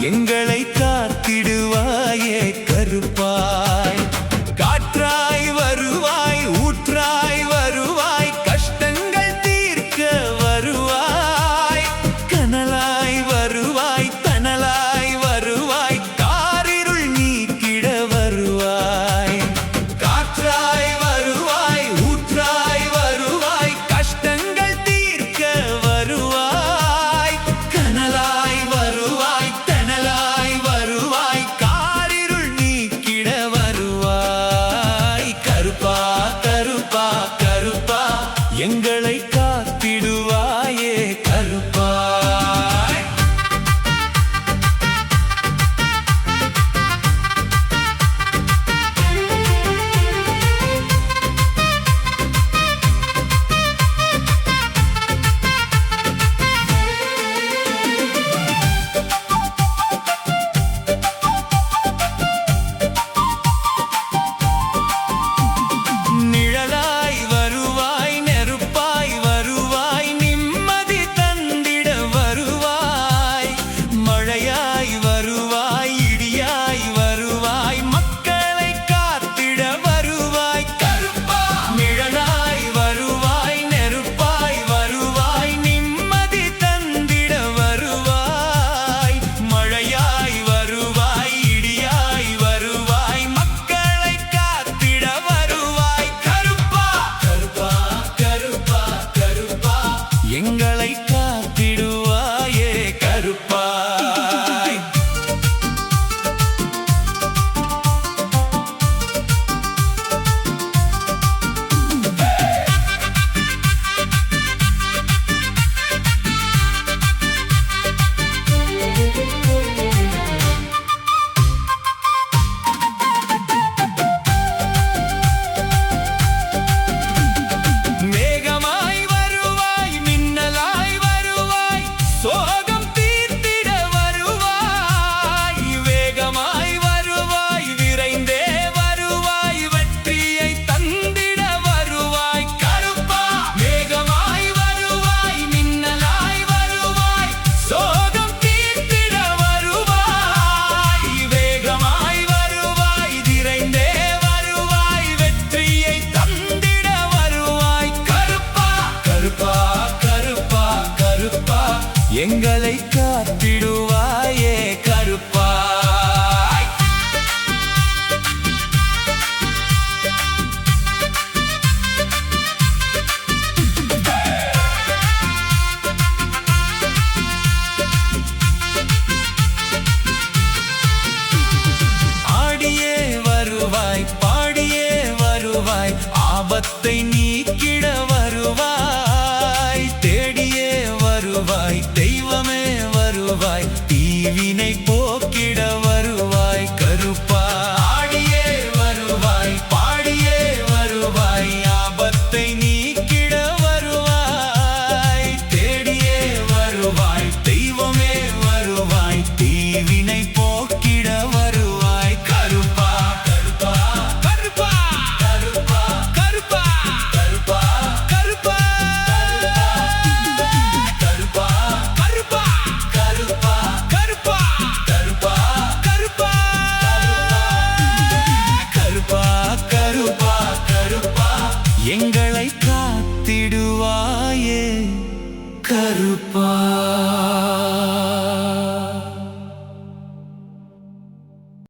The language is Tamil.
எங்களை காத்திடுவாயே கருப்பாய். காற்றாய் வருவாய், ஊற்றாய் வருவாய், கஷ்டங்கள் தீர்க்க வருவாய். கனலாய் வருவாய், தனலாய் வருவாய், காரிருள் நீக்கிட வருவாய். காற்றாய் வருவாய், ஊற்றாய் வருவாய், கஷ்டங்கள் தீர்க்க வருவாய். கனலாய் வருவாய், தனலாய் வருவாய், காரிருள் நீக்கிட வருவாய். கருப்பா கருப்பா கருப்பா, எங்களை காத்திடுவாயே கருப்பாய். நிழலாய் வருவாய், நெருப்பாய் வருவாய், நிம்மதி தந்திட வருவாய். மழையாய் வருவாய், இடியாய் வருவாய், மக்களை காத்திட வருவாய். கருப்பா. நிழலாய் வருவாய், நெருப்பாய் வருவாய், நிம்மதி தந்திட வருவாய். மழையாய் வருவாய், இடியாய் வருவாய், மக்களை காத்திட வருவாய். கருப்பா கருப்பா கருப்பா கருப்பா, எங்களை காத்திடுவாயே கருப்பாய். மேகமாய் வருவாய், மின்னலாய் வருவாய், சோகம் தீர்த்திட வருவாய். வேகமாய் வருவாய், விரைந்தே வருவாய், வெற்றியை தந்திட வருவாய். கருப்பா. மேகமாய் வருவாய், மின்னலாய் வருவாய், சோகம் தீர்த்திட வருவாய். வேகமாய் வருவாய், விரைந்தே வருவாய், வெற்றியை தந்திட வருவாய். கருப்பா கருப்பா கருப்பா கருப்பா, எங்களை காத்திடுவாயே கருப்பாய். ஆடியே வருவாய், பாடியே வருவாய், ஆபத்தை நீக்கிட வருவாய். தேடியே வருவாய், தெய்வமே வருவாய், தீவினை போக்கிட வருவாய். கருப்பா. ஆடியே வருவாய், பாடியே வருவாய், ஆபத்தை நீக்கிட வருவாய். தேடியே வருவாய், தெய்வமே வருவாய், தீவினை போக்கிட வருவாய். கருப்பா கருப்பா கருப்பா கருப்பா கருப்பா கருப்பா கருப்பா கருப்பா கருப்பா கருப்பா கருப்பா கருப்பா கருப்பா கருப்பா கருப்பா கருப்பா, எங்களை காத்திடுவாயே கருப்பா.